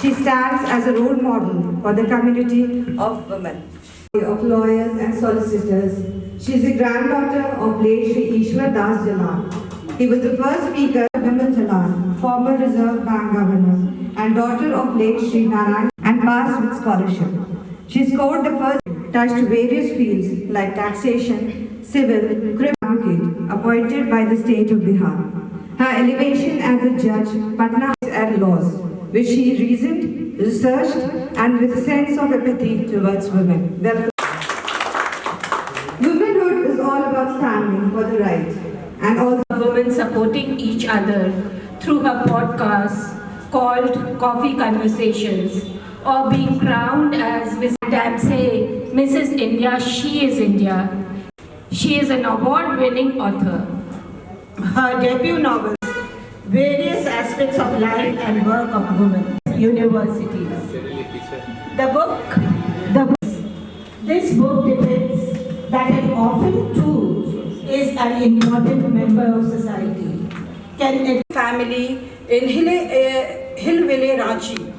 She stands as a role model for the community of women, of lawyers and solicitors. She is the granddaughter of late Sri Ishwar Das Jalan. He was the first speaker of Women Jalan, former Reserve Bank governor, and daughter of late Sri Narayan, and passed with scholarship. She scored the first, touched various fields like taxation, civil, criminal advocate, appointed by the state of Bihar. Her elevation as a judge, Bhatnagar and laws, which she reasoned, researched, and with a sense of empathy towards women. Welcome. Womanhood is all about standing for the right, and also women supporting each other through her podcast called Coffee Conversations, or being crowned as Mrs. India, she is India. She is an award-winning author. Her debut novels, various aspects of life and work of women, universities. This book depicts that an orphan too is an important member of society. Can a family in Hillville, Ranchi.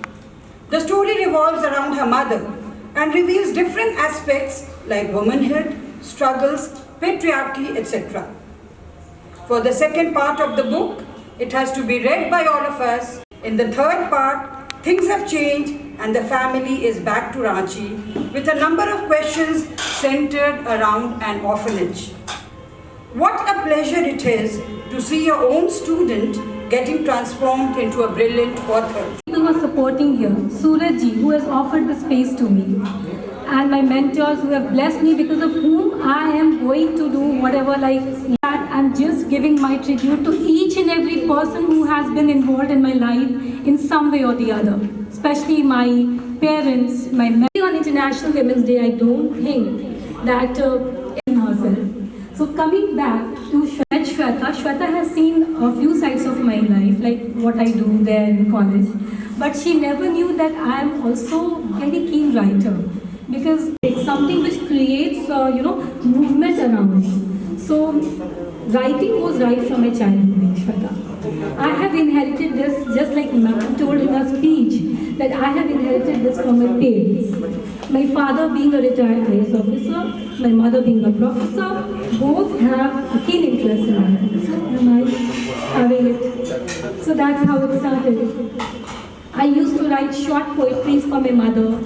The story revolves around her mother and reveals different aspects like womanhood, struggles, patriarchy, etc. For the second part of the book, it has to be read by all of us. In the third part, things have changed and the family is back to Ranchi with a number of questions centered around an orphanage. What a pleasure it is to see your own student getting transformed into a brilliant author. People who are supporting here, Surajji, who has offered the space to me, and my mentors who have blessed me, because of whom I am going to do whatever like that. I'm just giving my tribute to each and every person who has been involved in my life in some way or the other, especially my parents, my mother. On International Women's Day, I don't think that in herself. So coming back to Shweta has seen a few sides of my life, like what I do there in college, but she never knew that I am also very keen writer, because it's something which creates movement around me. So writing was right from my childhood, Shweta. I have inherited this, just like Ma'am told in her speech, that I have inherited this from my parents. My father being a retired IAS officer, my mother being a professor, both have a keen interest in writing. So am I having it? So that's how it started. I used to write short poetries for my mother,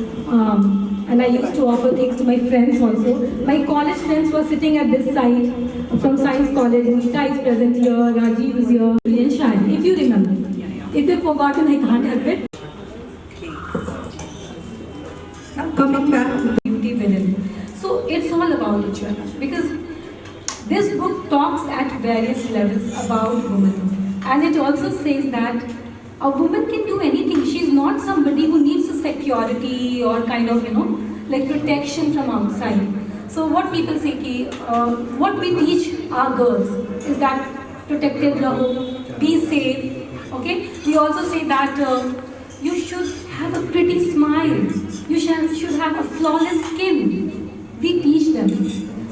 and I used to offer things to my friends also. My college friends were sitting at this side from Science College. Nita is present here, Rajiv is here, and Shine, if you remember. If you've forgotten, I can't help it. coming back to beauty within. So it's all about each other, because this book talks at various levels about women, and it also says that a woman can do anything. She's not somebody who needs a security or kind of like protection from outside. So what people say, what we teach our girls is that protected home, be safe. Okay. We also say that you should have a pretty smile. You should have a flawless skin. We teach them.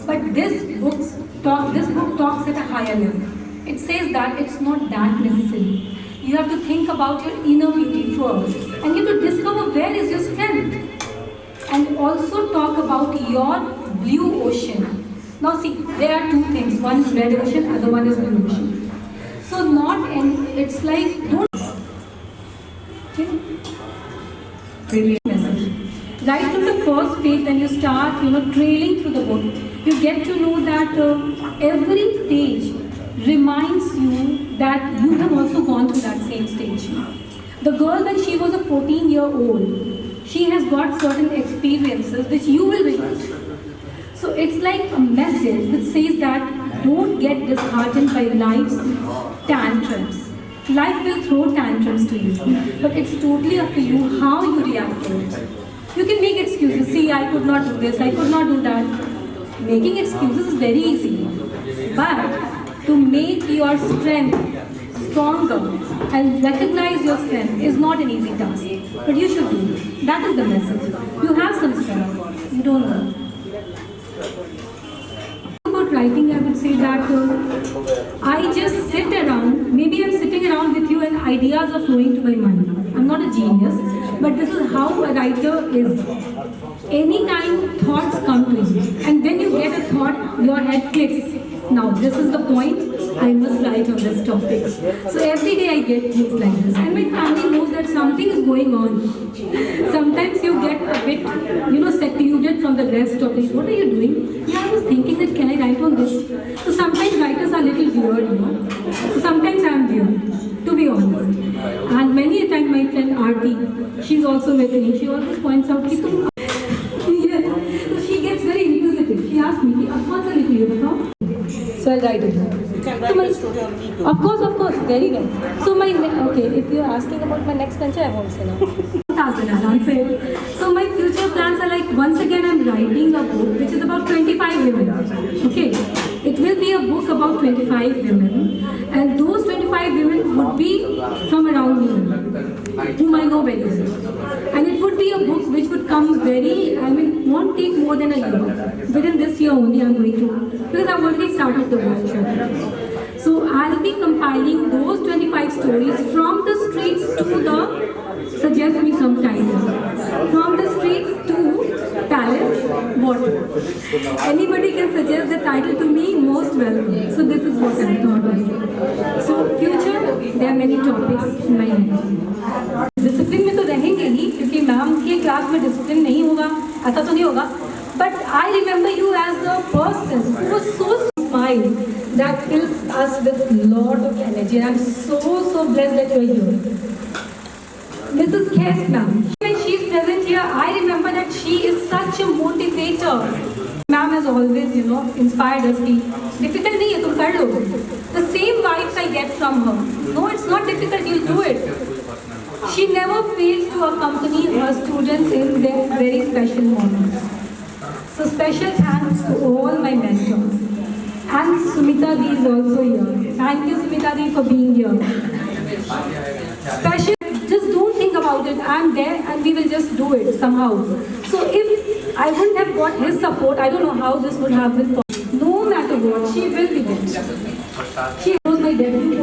But this book talks at a higher level. It says that it's not that necessary. You have to think about your inner beauty first. And you have to discover where is your strength. And also talk about your blue ocean. Now see, there are two things. One is red ocean, other one is blue ocean. So it's like, don't... Really message. Right from the first page, when you start, trailing through the book, you get to know that every page reminds you that you have also gone through that same stage. The girl, when she was a 14-year-old, she has got certain experiences which you will relate. So it's like a message which says that don't get disheartened by life's tantrums. Life will throw tantrums to you, but it's totally up to you how you react to it. You can make excuses. See, I could not do this, I could not do that. Making excuses is very easy. But to make your strength stronger and recognize your strength is not an easy task. But you should do it. That is the message. You have some strength. You don't know. About writing, I would say that I just sit around. Maybe I'm sitting around with you and ideas are flowing to my mind. I'm not a a genius, but this is how a writer is. Anytime thoughts come to you, and when you get a thought, your head clicks. Now, this is the point, I must write on this topic. So every day I get things like this, and my family knows that something is going on. Sometimes you get a bit, secluded from the rest of it. What are you doing? Yeah, I was thinking that can I write on this? So sometimes writers are a little weird, So sometimes I'm weird, to be honest. And many a time my friend Aarti, she's also with me, she always points out, yes, so she gets very inquisitive. She asks me, what's a little you So I'll write it. Of course, very well. So if you're asking about my next venture, I won't say now. So my future plans are like, once again I'm writing a book which is about 25 women. Okay, it will be a book about 25 women, and those 25 women would be from around me, whom I know very well. And it would be a book which would come won't take more than a year. Within this year only I'm going to, because I've already started the workshop. So I'll be compiling those 25 stories from the streets to the, suggest me some title, from the streets to palace, what? Anybody can suggest the title to me, most welcome. So this is what I thought of. So future, there are many topics in my head. Discipline में तो रहेंगे ही, क्योंकि ma'am के class में discipline नहीं होगा, ऐसा तो नहीं होगा. But I remember you as the person who was so smile that fills us with lot of energy. And I'm so blessed that you're here. Mrs. Kest ma'am, when she's present here, I remember that she is such a motivator. Ma'am has always, inspired us. Difficult nahi hai, tum kar lo. The same vibes I get from her. No, it's not difficult, you'll do it. She never fails to accompany her students in their very special moments. So special thanks to all my mentors. And Sumita Di is also here. Thank you, Sumita Di, for being here. Special, just don't think about it. I'm there and we will just do it somehow. So if I wouldn't have got his support, I don't know how this would have been possible. No matter what, she will be there. She knows my debut